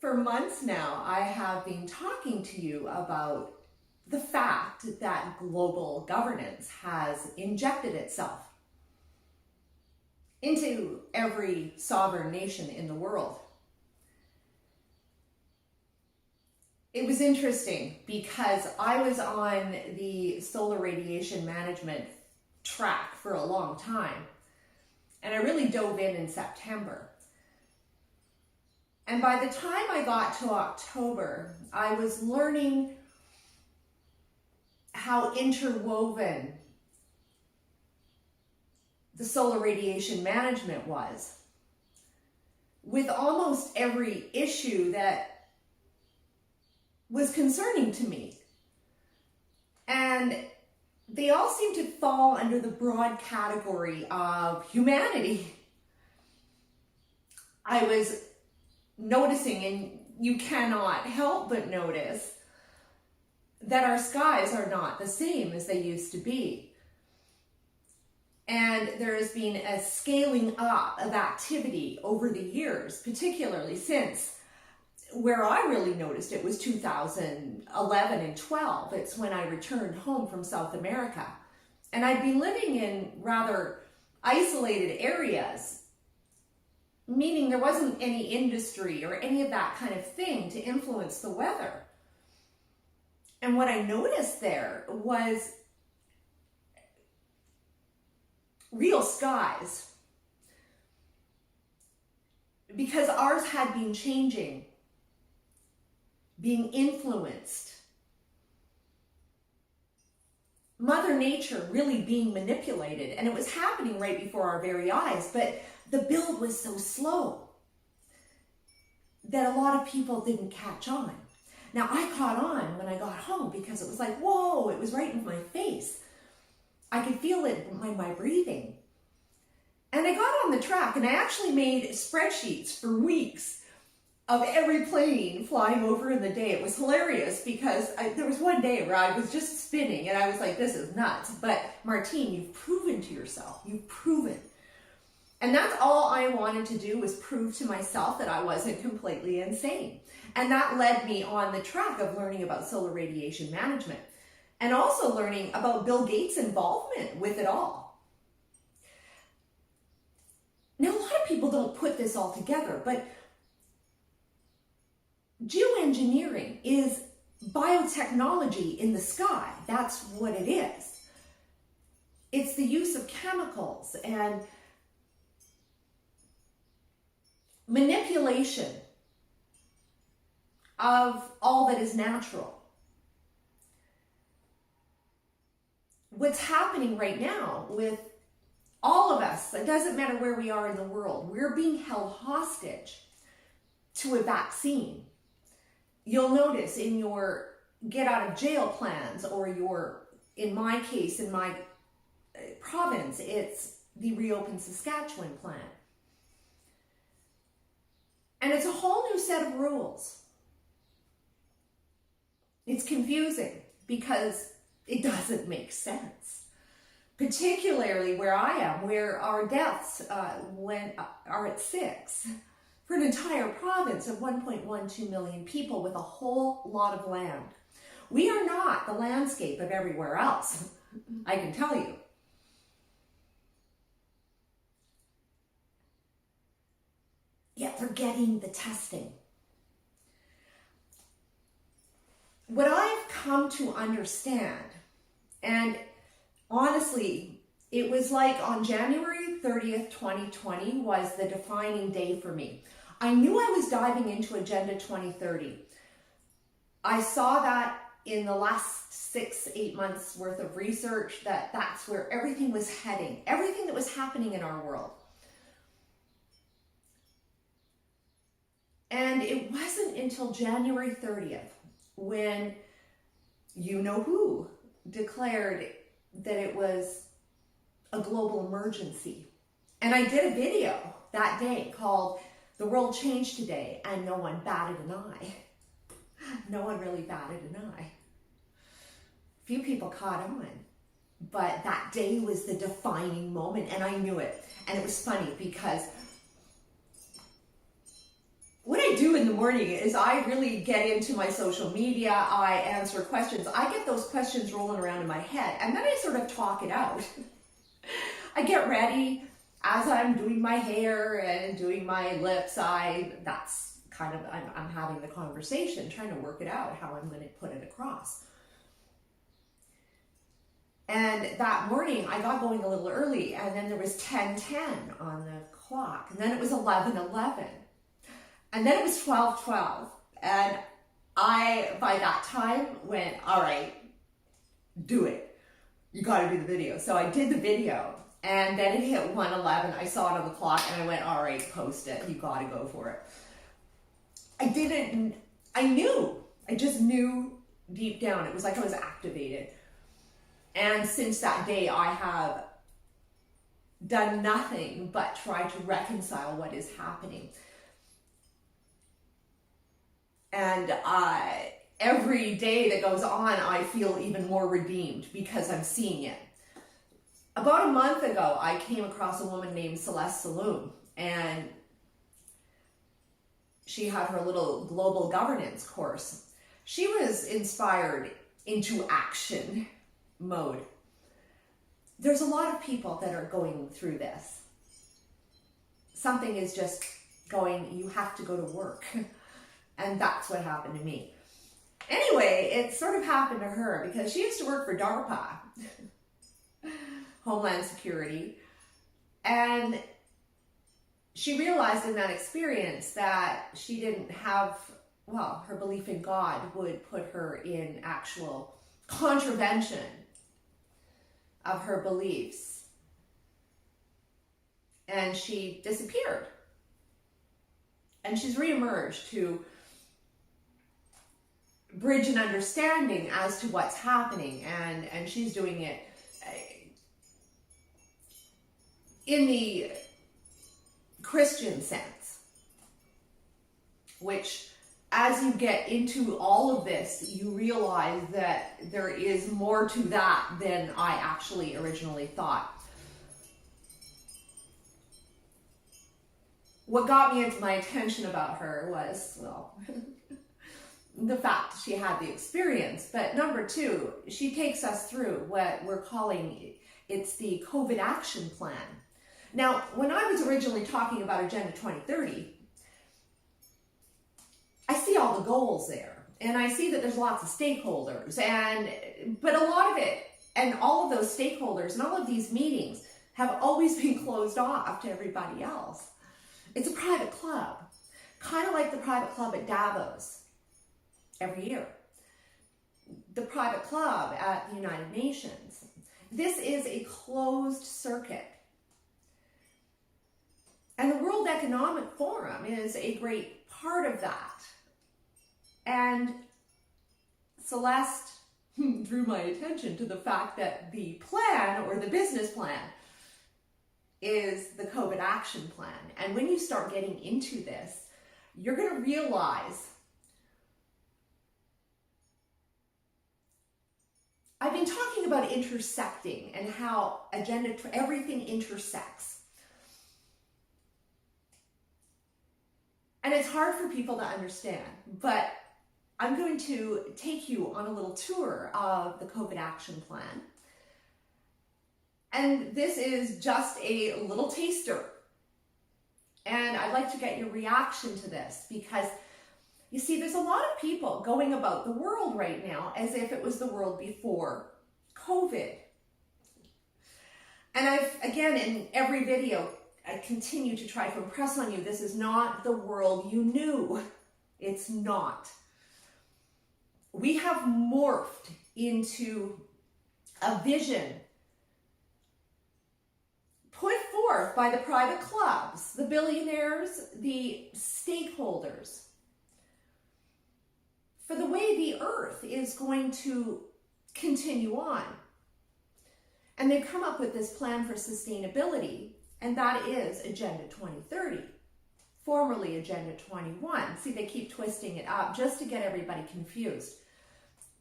For months now, I have been talking to you about the fact that global governance has injected itself into every sovereign nation in the world. It was interesting because I was on the solar radiation management track for a long time, and I really dove in September. And by the time I got to October, I was learning how interwoven the solar radiation management was with almost every issue that was concerning to me. And they all seem to fall under the broad category of humanity. I was noticing, and you cannot help but notice, that our skies are not the same as they used to be. And there has been a scaling up of activity over the years, particularly since where I really noticed it was 2011 and 12. It's when I returned home from South America. And I'd been living in rather isolated areas, meaning there wasn't any industry or any of that kind of thing to influence the weather. And what I noticed there was real skies, because ours had been changing, being influenced. Mother Nature really being manipulated, and it was happening right before our very eyes, but the build was so slow that a lot of people didn't catch on. Now, I caught on when I got home because it was like, whoa, it was right in my face. I could feel it in my breathing. And I got on the track, and I actually made spreadsheets for weeks of every plane flying over in the day. It was hilarious because there was one day where I was just spinning, and I was like, this is nuts. But Martine, you've proven to yourself, you've proven. And that's all I wanted to do, was prove to myself that I wasn't completely insane. And that led me on the track of learning about solar radiation management, and also learning about Bill Gates' involvement with it all. Now, a lot of people don't put this all together, but geoengineering is biotechnology in the sky. That's what it is. It's the use of chemicals and manipulation of all that is natural. What's happening right now with all of us, it doesn't matter where we are in the world, we're being held hostage to a vaccine. You'll notice in your get out of jail plans, or your, in my case, in my province, it's the Reopen Saskatchewan plan. And it's a whole new set of rules. It's confusing because it doesn't make sense. Particularly where I am, where our deaths are at 6. For an entire province of 1.12 million people with a whole lot of land. We are not the landscape of everywhere else, I can tell you. Yet they're getting the testing. What I've come to understand, and honestly, it was like on January 30th, 2020 was the defining day for me. I knew I was diving into Agenda 2030. I saw that in the last 6-8 months worth of research, that's where everything was heading, everything that was happening in our world. And it wasn't until January 30th when you know who declared that it was a global emergency. And I did a video that day called "The World Changed Today," and no one batted an eye. No one really batted an eye. Few people caught on, but that day was the defining moment, and I knew it. And it was funny because what I do do in the morning is I really get into my social media, I answer questions. I get those questions rolling around in my head, and then I sort of talk it out. I get ready as I'm doing my hair and doing my lips. That's kind of, I'm having the conversation, trying to work it out, how I'm going to put it across. And that morning I got going a little early, and then there was 10:10 on the clock, and then it was 11:11, and then it was 12:12, and I, by that time, went, all right, do it. You got to do the video. So I did the video, and then it hit 1:11. I saw it on the clock, and I went, all right, post it. You got to go for it. I just knew deep down. It was like I was activated. And since that day, I have done nothing but try to reconcile what is happening. And every day that goes on, I feel even more redeemed because I'm seeing it. About a month ago, I came across a woman named Celeste Solum, and she had her little global governance course. She was inspired into action mode. There's a lot of people that are going through this. Something is just going, you have to go to work. And that's what happened to me. Anyway, it sort of happened to her because she used to work for DARPA, Homeland Security, and she realized in that experience that she didn't have, well, her belief in God would put her in actual contravention of her beliefs. And she disappeared. And she's reemerged to bridge an understanding as to what's happening. And she's doing it in the Christian sense, which as you get into all of this, you realize that there is more to that than I actually originally thought. What got me into my attention about her was, well, the fact she had the experience. But number two, she takes us through what we're calling, it's the COVID action plan. Now, when I was originally talking about Agenda 2030, I see all the goals there, and I see that there's lots of stakeholders, but a lot of it, and all of those stakeholders and all of these meetings have always been closed off to everybody else. It's a private club, kind of like the private club at Davos every year. The private club at the United Nations. This is a closed circuit. And the World Economic Forum is a great part of that. And Celeste drew my attention to the fact that the plan, or the business plan, is the COVID action plan. And when you start getting into this, you're going to realize I've been talking about intersecting and how everything intersects. And it's hard for people to understand, but I'm going to take you on a little tour of the COVID action plan. And this is just a little taster. And I'd like to get your reaction to this because, you see, there's a lot of people going about the world right now as if it was the world before COVID. And again, in every video, I continue to try to impress on you, this is not the world you knew. It's not. We have morphed into a vision put forth by the private clubs, the billionaires, the stakeholders, for the way the earth is going to continue on. And they've come up with this plan for sustainability, and that is Agenda 2030, formerly Agenda 21. See, they keep twisting it up just to get everybody confused.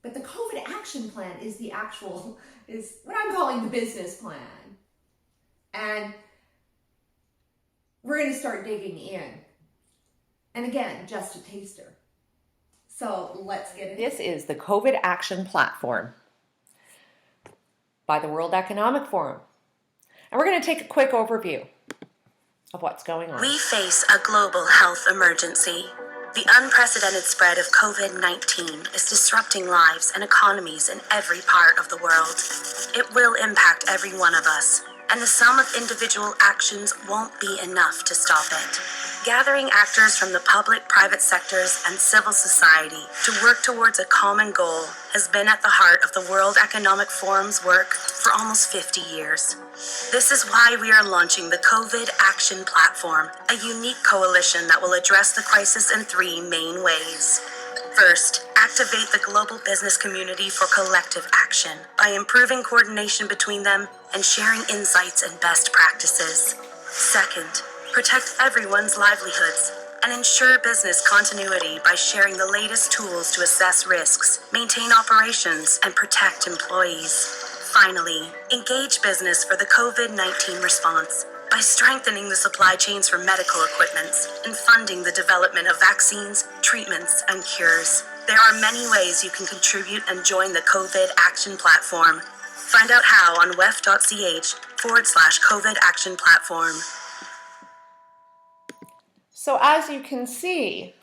But the COVID action plan is is what I'm calling the business plan. And we're going to start digging in. And again, just a taster. So let's get into This is the COVID Action Platform by the World Economic Forum. And we're going to take a quick overview of what's going on. We face a global health emergency. The unprecedented spread of COVID-19 is disrupting lives and economies in every part of the world. It will impact every one of us, and the sum of individual actions won't be enough to stop it. Gathering actors from the public, private sectors, and civil society to work towards a common goal has been at the heart of the World Economic Forum's work for almost 50 years. This is why we are launching the COVID Action Platform, a unique coalition that will address the crisis in three main ways. First, activate the global business community for collective action by improving coordination between them and sharing insights and best practices. Second, protect everyone's livelihoods and ensure business continuity by sharing the latest tools to assess risks, maintain operations, and protect employees. Finally, engage business for the COVID-19 response by strengthening the supply chains for medical equipment and funding the development of vaccines, treatments, and cures. There are many ways you can contribute and join the COVID Action Platform. Find out how on wef.ch/COVID Action Platform. So as you can see,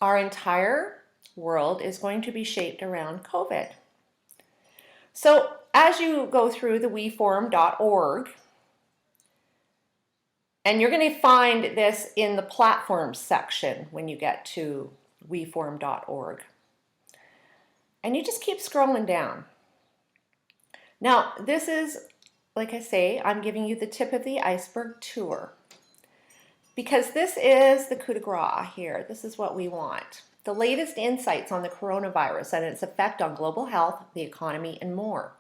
our entire world is going to be shaped around COVID. So as you go through the weforum.org, and you're going to find this in the platforms section when you get to weforum.org. And you just keep scrolling down. Now, this is, like I say, I'm giving you the tip of the iceberg tour. Because this is the coup de grace here. This is what we want. The latest insights on the coronavirus and its effect on global health, the economy, and more.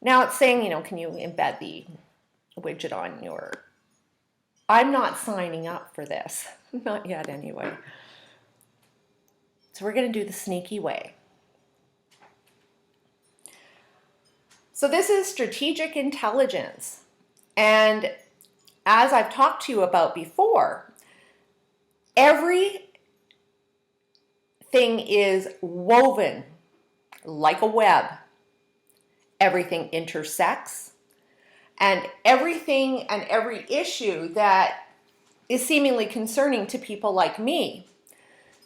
Now it's saying, can you embed the widget on your... I'm not signing up for this. Not yet anyway. So we're going to do the sneaky way. So this is strategic intelligence. And as I've talked to you about before, everything is woven like a web. Everything intersects, and everything and every issue that is seemingly concerning to people like me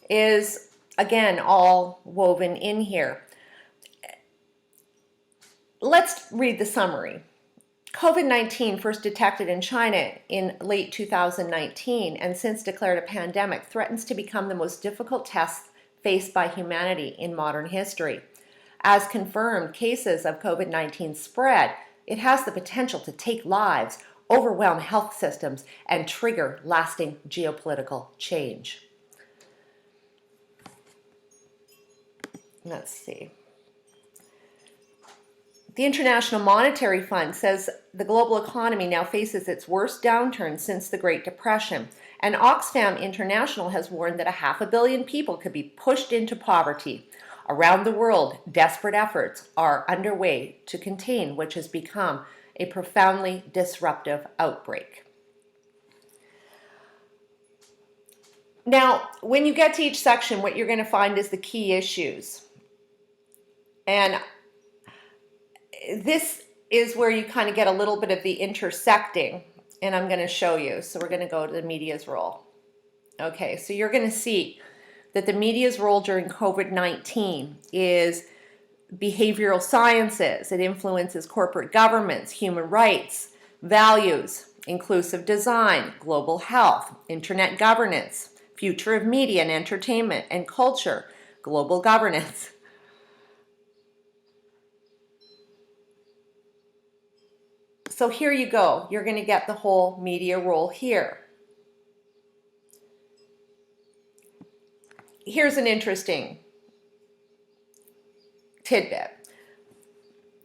is, again, all woven in here. Let's read the summary. COVID-19, first detected in China in late 2019 and since declared a pandemic, threatens to become the most difficult test faced by humanity in modern history. As confirmed cases of COVID-19 spread, it has the potential to take lives, overwhelm health systems, and trigger lasting geopolitical change. Let's see. The International Monetary Fund says the global economy now faces its worst downturn since the Great Depression, and Oxfam International has warned that 500 million people could be pushed into poverty. Around the world, desperate efforts are underway to contain what has become a profoundly disruptive outbreak. Now, when you get to each section, what you're going to find is the key issues. And this is where you kind of get a little bit of the intersecting, and I'm going to show you. So we're going to go to the media's role. Okay, so you're going to see that the media's role during COVID-19 is behavioral sciences. It influences corporate governments, human rights, values, inclusive design, global health, internet governance, future of media and entertainment and culture, global governance. So here you go. You're going to get the whole media role here. Here's an interesting tidbit.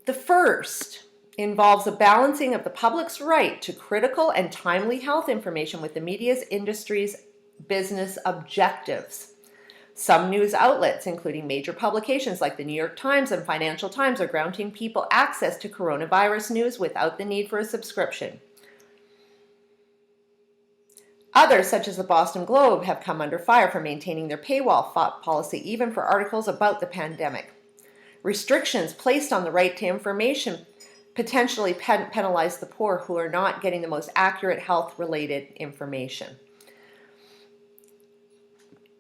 The first involves a balancing of the public's right to critical and timely health information with the media's industry's business objectives. Some news outlets, including major publications like the New York Times and Financial Times, are granting people access to coronavirus news without the need for a subscription. Others, such as the Boston Globe, have come under fire for maintaining their paywall policy, even for articles about the pandemic. Restrictions placed on the right to information potentially penalize the poor who are not getting the most accurate health-related information.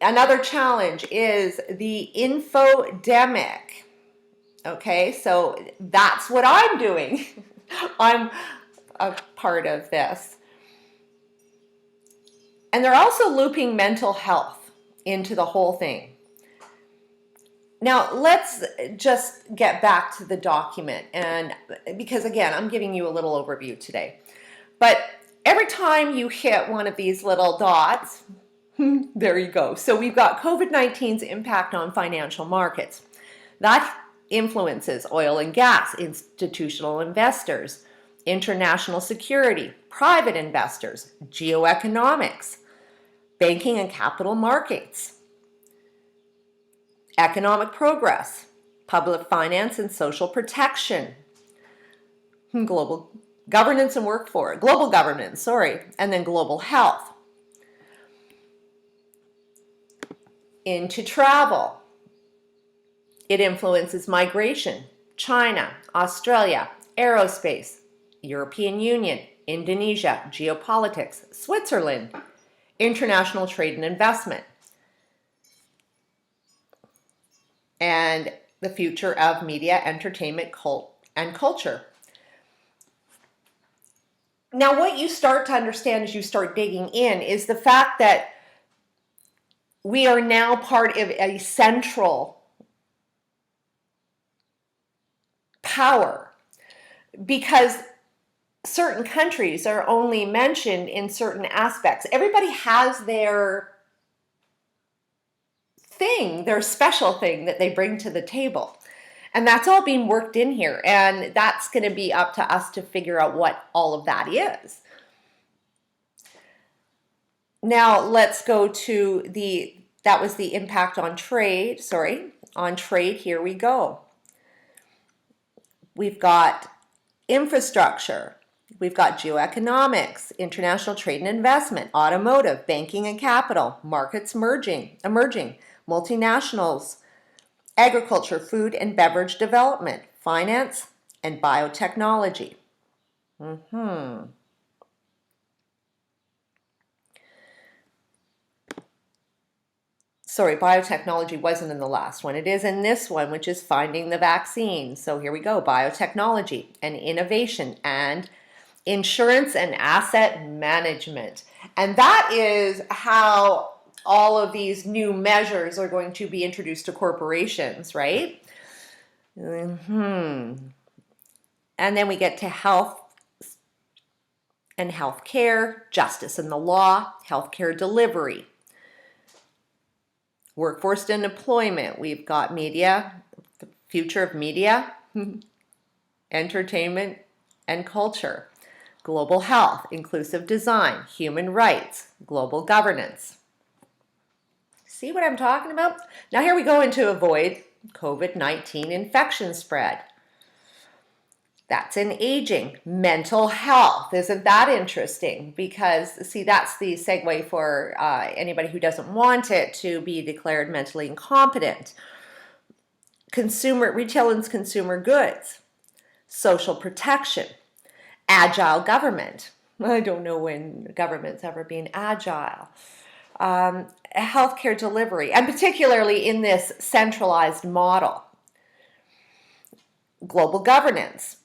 Another challenge is the infodemic. Okay, so that's what I'm doing. I'm a part of this. And they're also looping mental health into the whole thing. Now, let's just get back to the document, and because again, I'm giving you a little overview today. But every time you hit one of these little dots, there you go. So we've got COVID-19's impact on financial markets. That influences oil and gas, institutional investors, international security, private investors, geoeconomics, banking and capital markets, economic progress, public finance and social protection, global governance and workforce, global governance, and then global health. Into travel. It influences migration, China, Australia, aerospace, European Union, Indonesia, geopolitics, Switzerland, international trade and investment, and the future of media, entertainment, and culture. Now, what you start to understand as you start digging in is the fact that we are now part of a central power, because certain countries are only mentioned in certain aspects. Everybody has their thing, their special thing that they bring to the table. And that's all being worked in here. And that's going to be up to us to figure out what all of that is. Now let's go to that was the impact on trade, on trade. Here we go. We've got infrastructure. We've got geoeconomics, international trade and investment, automotive, banking and capital, markets emerging, multinationals, agriculture, food and beverage development, finance, and biotechnology. Sorry, biotechnology wasn't in the last one. It is in this one, which is finding the vaccine. So here we go, biotechnology and innovation and insurance and asset management. And that is how all of these new measures are going to be introduced to corporations, right? And then we get to health and healthcare, justice and the law, healthcare delivery, workforce and employment. We've got media, the future of media, entertainment and culture, global health, inclusive design, human rights, global governance. See what I'm talking about? Now here we go into avoid COVID-19 infection spread. That's in aging, mental health. Isn't that interesting? Because, see, that's the segue for anybody who doesn't want it to be declared mentally incompetent. Retail and consumer goods, social protection, agile government. I don't know when government's ever been agile. Healthcare delivery, and particularly in this centralized model. Global governance.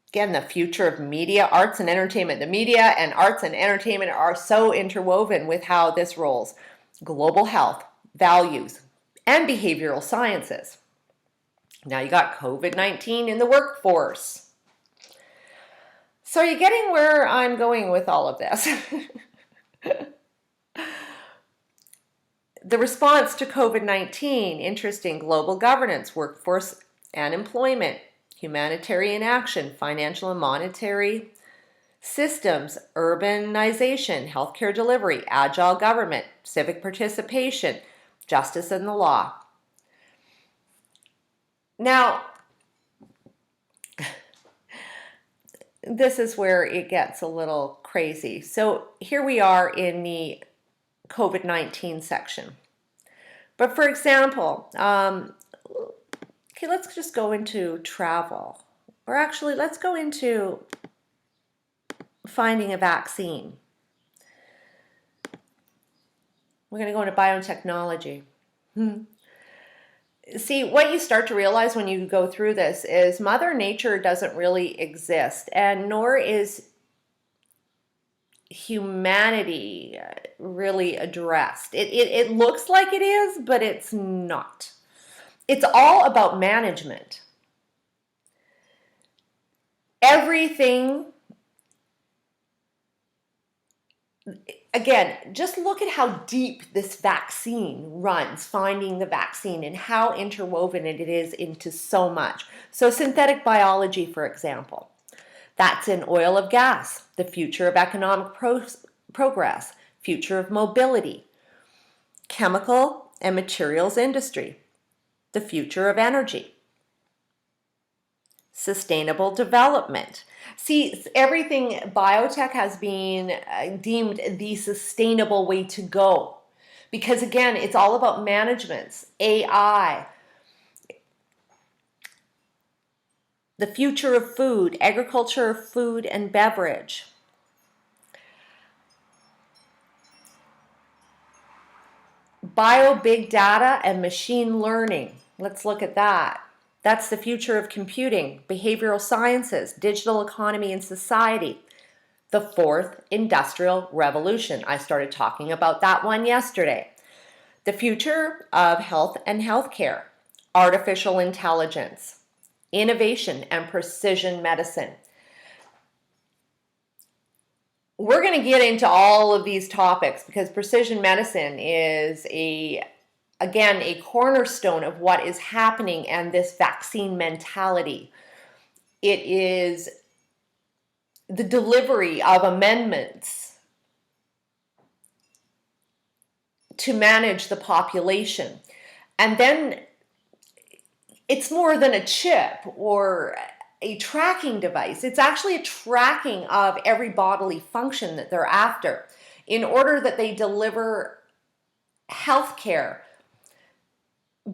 Again, the future of media, arts, and entertainment. The media and arts and entertainment are so interwoven with how this rolls. Global health, values, and behavioral sciences. Now you got COVID-19 in the workforce. So are you getting where I'm going with all of this? The response to COVID-19, interesting, global governance, workforce and employment, humanitarian action, financial and monetary systems, urbanization, healthcare delivery, agile government, civic participation, justice and the law. Now, this is where it gets a little crazy. So here we are in the COVID-19 section. But for example, okay, let's just go into travel. Or actually, let's go into finding a vaccine. We're going to go into biotechnology. See, what you start to realize when you go through this is Mother Nature doesn't really exist, and nor is humanity really addressed. It looks like it is, but it's not. It's all about management. Everything, again, just look at how deep this vaccine runs, finding the vaccine, and how interwoven it is into so much. So synthetic biology, for example, that's in oil of gas, the future of economic progress, future of mobility, chemical and materials industry, the future of energy, sustainable development. See, everything biotech has been deemed the sustainable way to go. Because again, it's all about management, AI, the future of food, agriculture, food and beverage. Bio, big data, and machine learning. Let's look at that. That's the future of computing, behavioral sciences, digital economy and society. The fourth industrial revolution. I started talking about that one yesterday. The future of health and healthcare, artificial intelligence, innovation and precision medicine. We're going to get into all of these topics because precision medicine is again, a cornerstone of what is happening and this vaccine mentality. It is the delivery of amendments to manage the population. And then it's more than a chip or a tracking device. It's actually a tracking of every bodily function that they're after in order that they deliver healthcare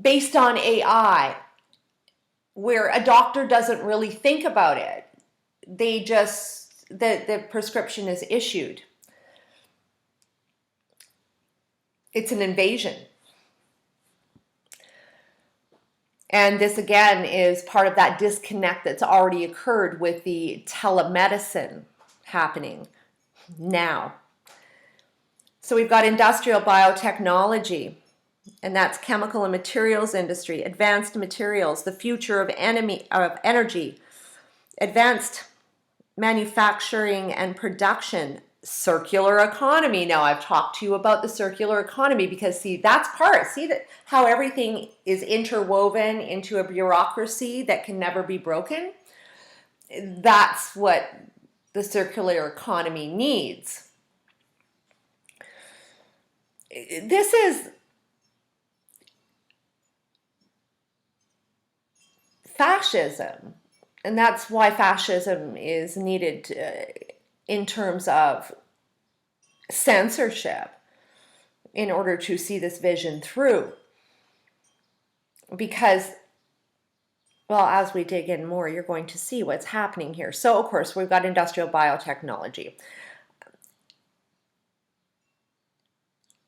based on AI, where a doctor doesn't really think about it. They just, the prescription is issued. It's an invasion. And this again is part of that disconnect that's already occurred with the telemedicine happening now. So we've got industrial biotechnology, and that's chemical and materials industry, advanced materials, the future of energy, advanced manufacturing and production, circular economy. Now I've talked to you about the circular economy because see, that's part, see that how everything is interwoven into a bureaucracy that can never be broken. That's what the circular economy needs. This is fascism, and that's why fascism is needed in terms of censorship in order to see this vision through. Because, well, as we dig in more, you're going to see what's happening here. So, of course, we've got industrial biotechnology.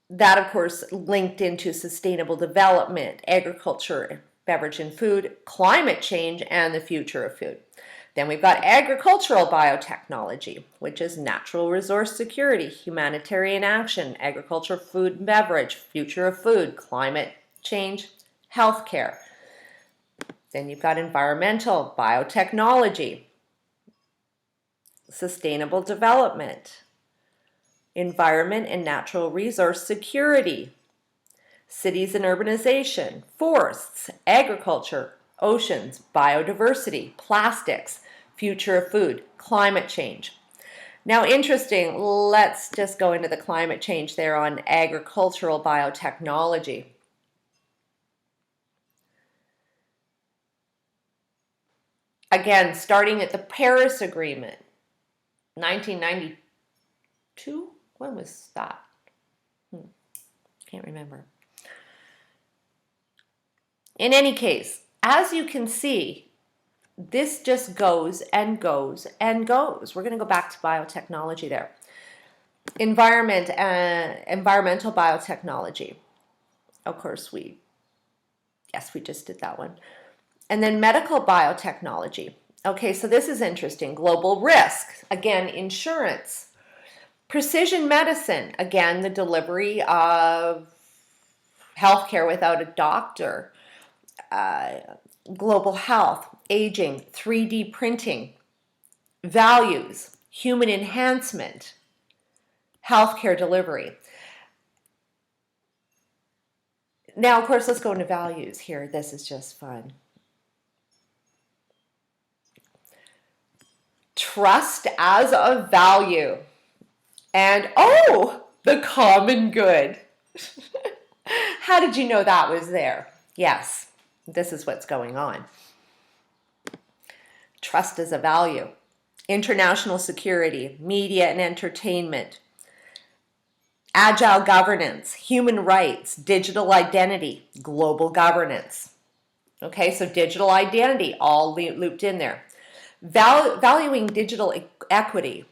That, of course, linked into sustainable development, agriculture, beverage and food, climate change, and the future of food. Then we've got agricultural biotechnology, which is natural resource security, humanitarian action, agriculture, food and beverage, future of food, climate change, healthcare. Then you've got environmental biotechnology, sustainable development, environment and natural resource security, cities and urbanization, forests, agriculture, oceans, biodiversity, plastics, future of food, climate change. Now, interesting, let's just go into the climate change there on agricultural biotechnology. Again, starting at the Paris Agreement, 1992? When was that? Can't remember. In any case, as you can see, this just goes and goes and goes. We're going to go back to biotechnology there. Environmental biotechnology. Of course, we just did that one. And then medical biotechnology. Okay, so this is interesting. Global risk, again, insurance. Precision medicine, again, the delivery of healthcare without a doctor. Global health, aging, 3D printing, values, human enhancement, healthcare delivery. Now, of course, let's go into values here. This is just fun. Trust as a value. And, the common good. How did you know that was there? Yes, this is what's going on. Trust as a value. International security, media and entertainment, agile governance, human rights, digital identity, global governance. Okay, so digital identity, all looped in there. Valuing digital equity,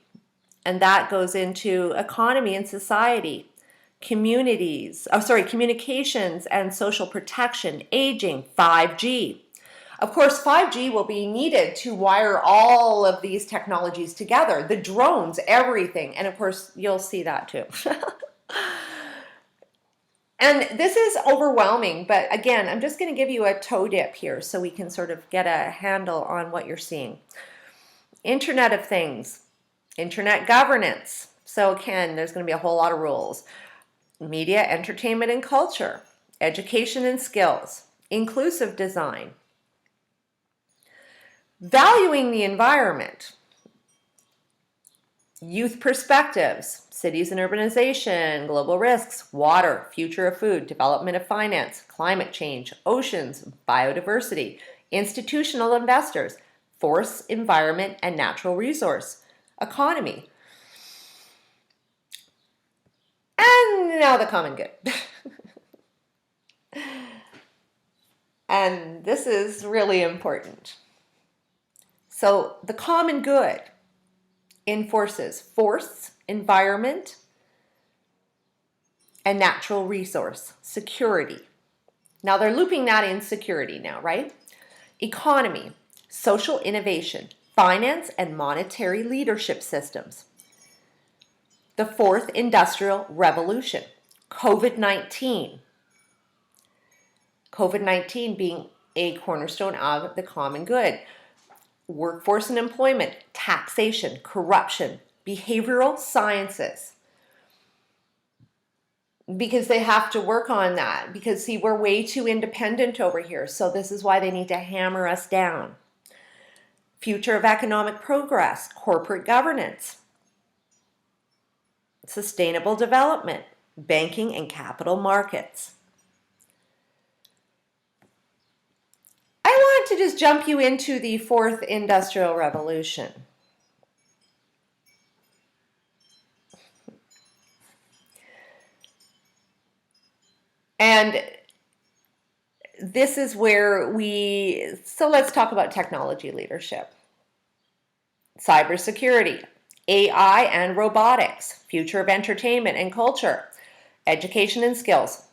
and that goes into economy and society, communications and social protection, aging, 5G. Of course, 5G will be needed to wire all of these technologies together, the drones, everything. And of course, you'll see that too. And this is overwhelming, but again, I'm just going to give you a toe dip here so we can sort of get a handle on what you're seeing. Internet of Things, internet governance. So again, there's going to be a whole lot of rules. Media, entertainment, and culture, education and skills, inclusive design, valuing the environment, youth perspectives, cities and urbanization, global risks, water, future of food, development of finance, climate change, oceans, biodiversity, institutional investors, force, environment, and natural resource, economy. And now the common good. And this is really important. So the common good enforces force, environment, and natural resource, security. Now they're looping that in security now, right? Economy, social innovation, finance and monetary leadership systems. The fourth industrial revolution, COVID-19. COVID-19 being a cornerstone of the common good. Workforce and employment, taxation, corruption, behavioral sciences. Because they have to work on that. Because, see, we're way too independent over here. So this is why they need to hammer us down. Future of economic progress, corporate governance, sustainable development, banking and capital markets. I want to just jump you into the fourth industrial revolution. And this is where so let's talk about technology leadership. Cybersecurity, AI and robotics, future of entertainment and culture, education and skills,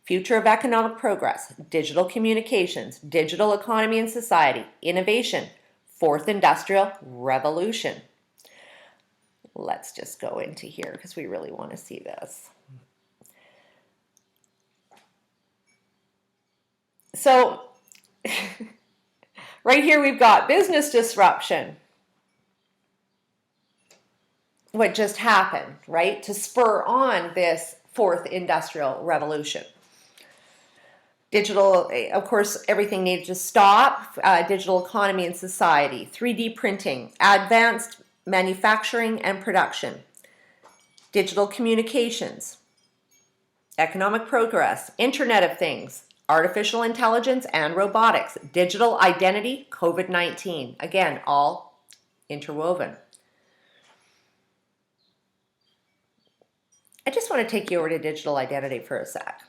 future of economic progress, digital communications, digital economy and society, innovation, fourth industrial revolution. Let's just go into here because we really want to see this. So right here we've got business disruption. What just happened, right? To spur on this fourth industrial revolution. Digital, of course, everything needed to stop. Digital economy and society, 3D printing, advanced manufacturing and production, digital communications, economic progress, Internet of Things, artificial intelligence and robotics, digital identity, COVID-19. Again, all interwoven. I just want to take you over to digital identity for a sec.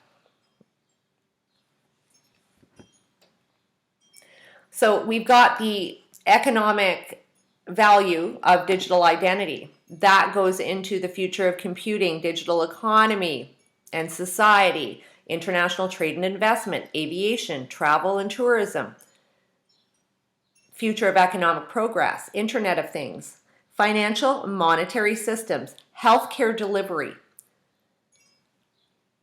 So we've got the economic value of digital identity. That goes into the future of computing, digital economy and society, international trade and investment, aviation, travel and tourism, future of economic progress, Internet of Things, financial monetary systems, healthcare delivery,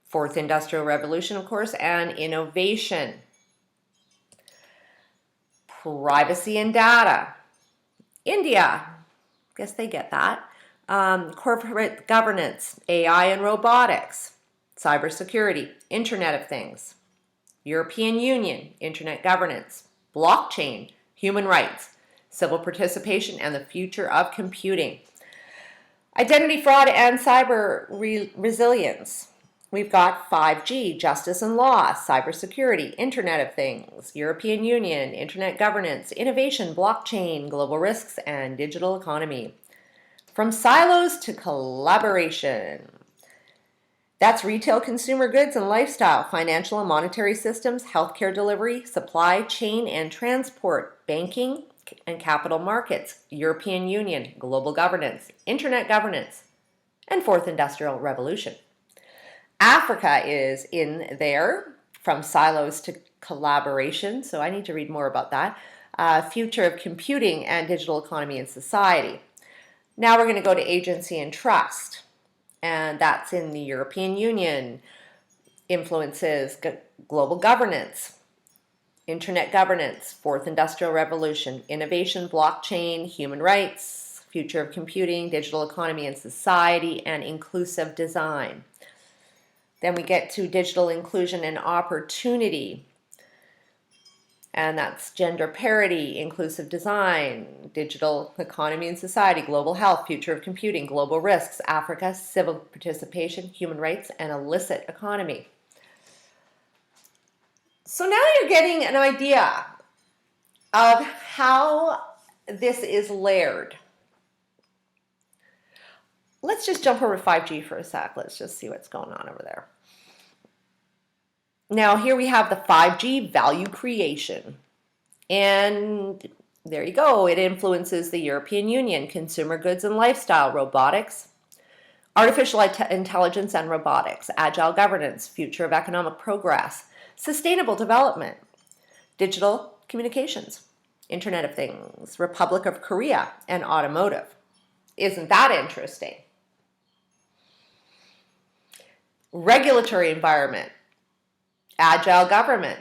fourth industrial revolution, of course, and innovation, privacy and data. India, guess they get that. Corporate governance, AI and robotics, cybersecurity, Internet of Things, European Union, Internet governance, blockchain, human rights, civil participation, and the future of computing. Identity fraud and cyber resilience. We've got 5G, justice and law, cybersecurity, Internet of Things, European Union, Internet governance, innovation, blockchain, global risks, and digital economy. From silos to collaboration. That's retail, consumer goods and lifestyle, financial and monetary systems, healthcare delivery, supply chain and transport, banking and capital markets, European Union, global governance, Internet governance, and fourth industrial revolution. Africa is in there, from silos to collaboration, so I need to read more about that. Future of computing and digital economy and society. Now we're going to go to agency and trust, and that's in the European Union, influences global governance, Internet governance, fourth industrial revolution, innovation, blockchain, human rights, future of computing, digital economy and society, and inclusive design. Then we get to digital inclusion and opportunity, and that's gender parity, inclusive design, digital economy and society, global health, future of computing, global risks, Africa, civil participation, human rights, and illicit economy. So now you're getting an idea of how this is layered. Let's just jump over to 5G for a sec. Let's just see what's going on over there. Now here we have the 5G value creation. And there you go. It influences the European Union, consumer goods and lifestyle, robotics, artificial intelligence and robotics, agile governance, future of economic progress, sustainable development, digital communications, Internet of Things, Republic of Korea, and automotive. Isn't that interesting? Regulatory environment, agile government.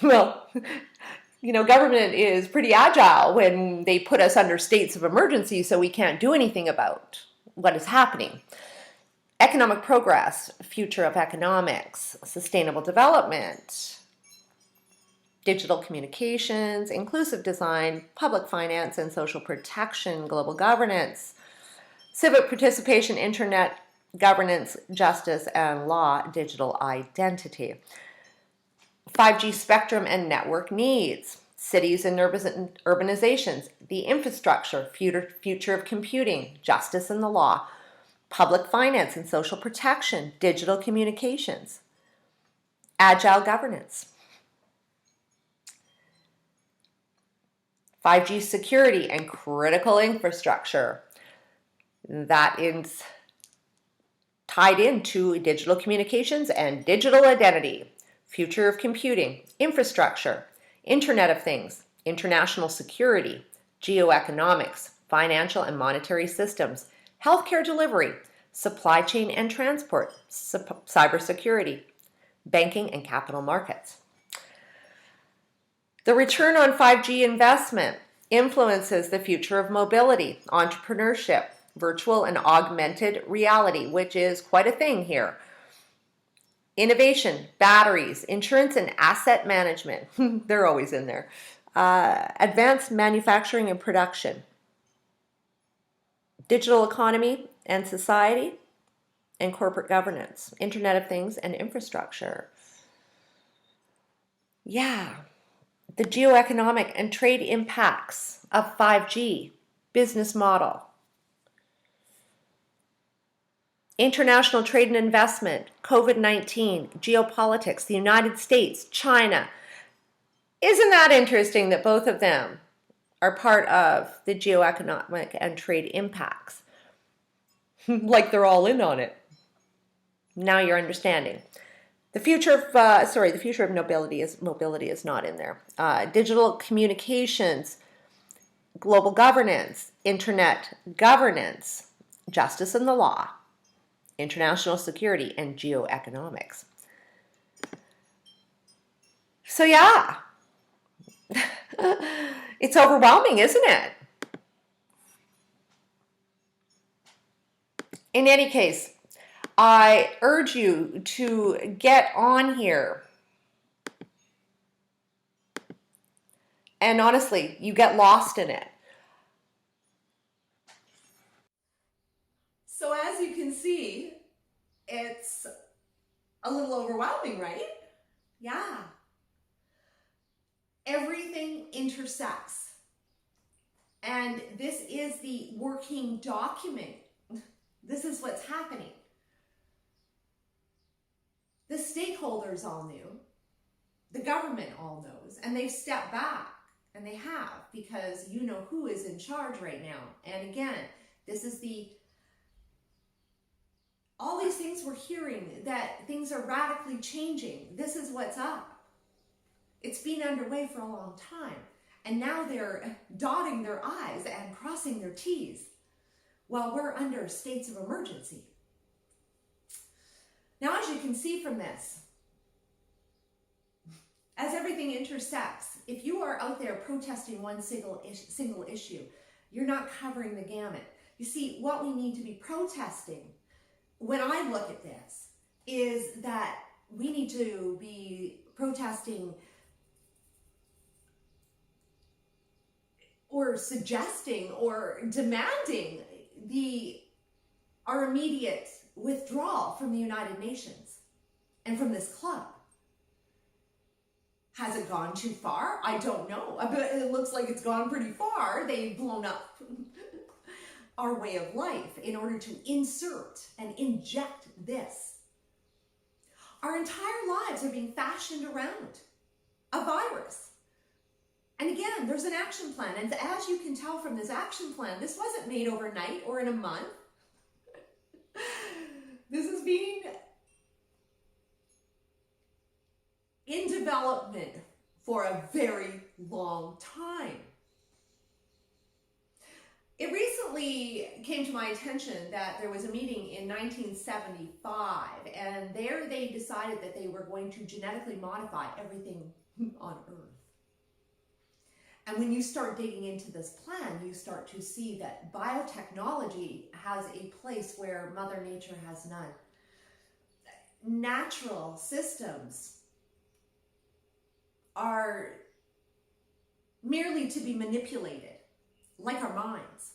Well, you know, government is pretty agile when they put us under states of emergency so we can't do anything about what is happening. Economic progress, future of economics, sustainable development, digital communications, inclusive design, public finance and social protection, global governance, civic participation, Internet governance, justice and law, digital identity. 5G spectrum and network needs, cities and urbanizations, the infrastructure, future of computing, justice and the law, public finance and social protection, digital communications, agile governance, 5G security and critical infrastructure. That is tied into digital communications and digital identity, future of computing, infrastructure, Internet of Things, international security, geoeconomics, financial and monetary systems, healthcare delivery, supply chain and transport, cybersecurity, banking and capital markets. The return on 5G investment influences the future of mobility, entrepreneurship, virtual and augmented reality, which is quite a thing here. Innovation, batteries, insurance and asset management, they're always in there. Advanced manufacturing and production, digital economy and society, and corporate governance, Internet of Things and infrastructure. Yeah, the geoeconomic and trade impacts of 5G business model. International trade and investment, COVID-19, geopolitics, the United States, China. Isn't that interesting that both of them are part of the geoeconomic and trade impacts? Like they're all in on it. Now you're understanding. The future of the future of mobility is not in there. Digital communications, global governance, internet governance, justice and the law, international security, and geoeconomics. So yeah, it's overwhelming, isn't it? In any case, I urge you to get on here. And honestly, you get lost in it. So as you can see, it's a little overwhelming, right? Yeah. Everything intersects. And this is the working document. This is what's happening. The stakeholders all knew. The government all knows. And they've stepped back. And they have, because you know who is in charge right now. And again, this is all these things we're hearing, that things are radically changing. This is what's up. It's been underway for a long time. And now they're dotting their I's and crossing their T's while we're under states of emergency. Now, as you can see from this, as everything intersects, if you are out there protesting one single issue, you're not covering the gamut. You see, what we need to be protesting, when I look at this, is that we need to be protesting or suggesting or demanding our immediate withdrawal from the United Nations and from this club. Has it gone too far? I don't know. But it looks like it's gone pretty far. They've blown up our way of life in order to insert and inject this. Our entire lives are being fashioned around a virus. And again, there's an action plan. And as you can tell from this action plan, this wasn't made overnight or in a month. This has been in development for a very long time. It recently came to my attention that there was a meeting in 1975, and there they decided that they were going to genetically modify everything on Earth. And when you start digging into this plan, you start to see that biotechnology has a place where Mother Nature has none. Natural systems are merely to be manipulated, like our minds.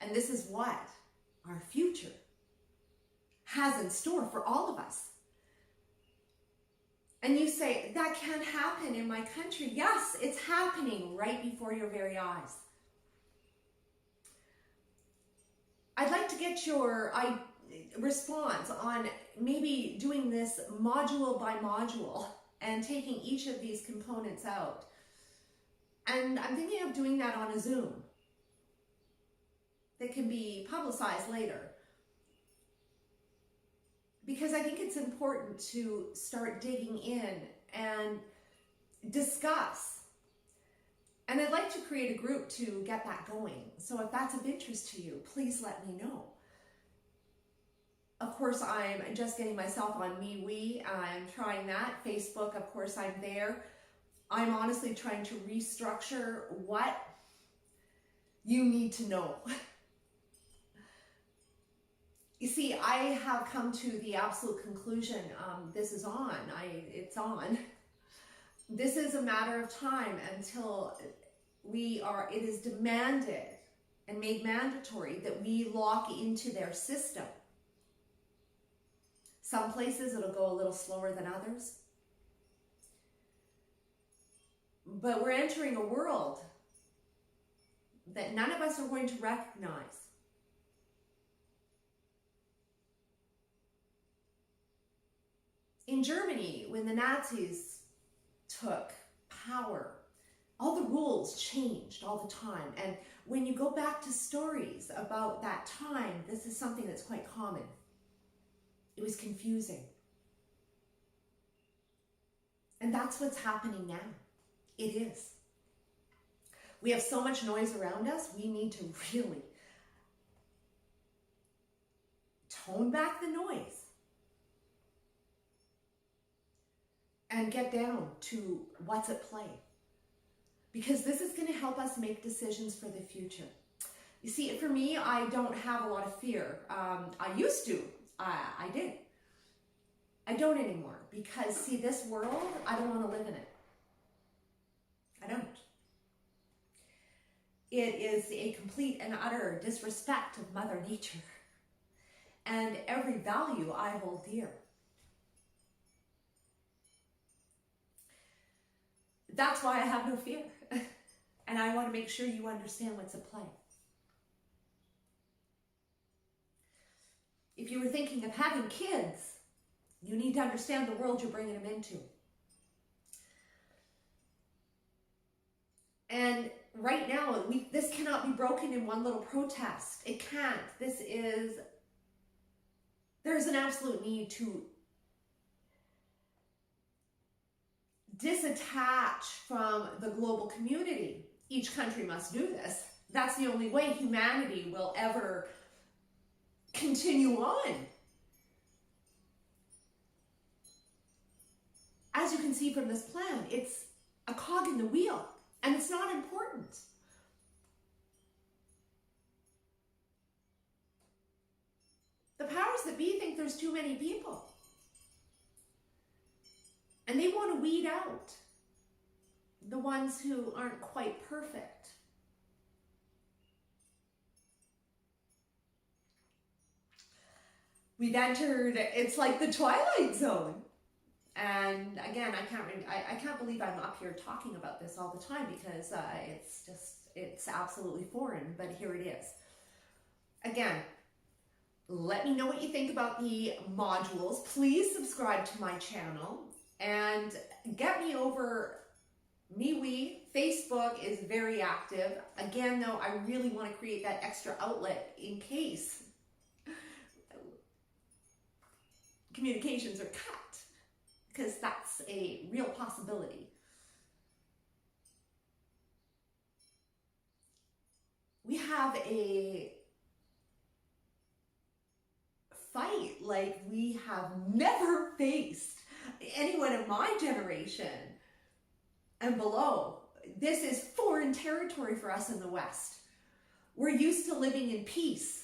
And this is what our future has in store for all of us. And you say, that can't happen in my country. Yes, it's happening right before your very eyes. I'd like to get your response on maybe doing this module by module and taking each of these components out. And I'm thinking of doing that on a Zoom that can be publicized later, because I think it's important to start digging in and discuss. And I'd like to create a group to get that going. So if that's of interest to you, please let me know. Of course, I'm just getting myself on MeWe. I'm trying that. Facebook, of course, I'm there. I'm honestly trying to restructure what you need to know. You see, I have come to the absolute conclusion, this is on, it's on. This is a matter of time until it is demanded and made mandatory that we lock into their system. Some places it'll go a little slower than others. But we're entering a world that none of us are going to recognize. In Germany, when the Nazis took power, all the rules changed all the time. And when you go back to stories about that time, this is something that's quite common. It was confusing. And that's what's happening now. It is. We have so much noise around us, we need to really tone back the noise and get down to what's at play. Because this is going to help us make decisions for the future. You see, for me, I don't have a lot of fear. I used to. I did. I don't anymore. Because, see, this world, I don't want to live in it. I don't. It is a complete and utter disrespect of Mother Nature and every value I hold dear. That's why I have no fear. And I want to make sure you understand what's at play. If you were thinking of having kids, you need to understand the world you're bringing them into. And right now, this cannot be broken in one little protest. It can't. There's an absolute need to disattach from the global community. Each country must do this. That's the only way humanity will ever continue on. As you can see from this plan, it's a cog in the wheel, and it's not important. The powers that be think there's too many people. And they want to weed out the ones who aren't quite perfect. We've entered, it's like the Twilight Zone. And again, I can't believe I'm up here talking about this all the time because it's absolutely foreign, but here it is. Again, let me know what you think about the modules. Please subscribe to my channel and get me over MeWe. Facebook is very active. Again, though, I really want to create that extra outlet in case communications are cut, because that's a real possibility. We have a fight like we have never faced anyone of my generation and below. This is foreign territory for us in the West. We're used to living in peace.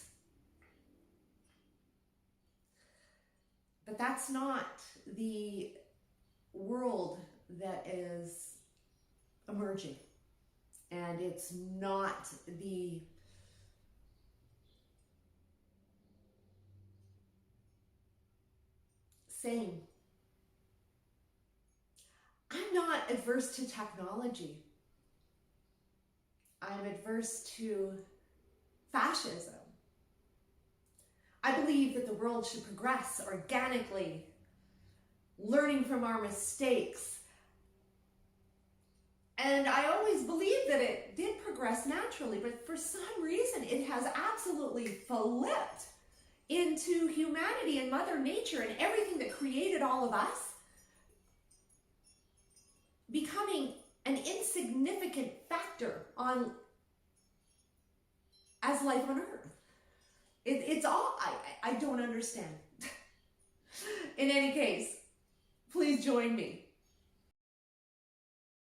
But that's not the world that is emerging. And it's not the same. I'm not adverse to technology. I'm adverse to fascism. I believe that the world should progress organically, learning from our mistakes. And I always believed that it did progress naturally, but for some reason it has absolutely flipped into humanity and Mother Nature and everything that created all of us becoming an insignificant factor as life on Earth. It's all, I don't understand. In any case, please join me.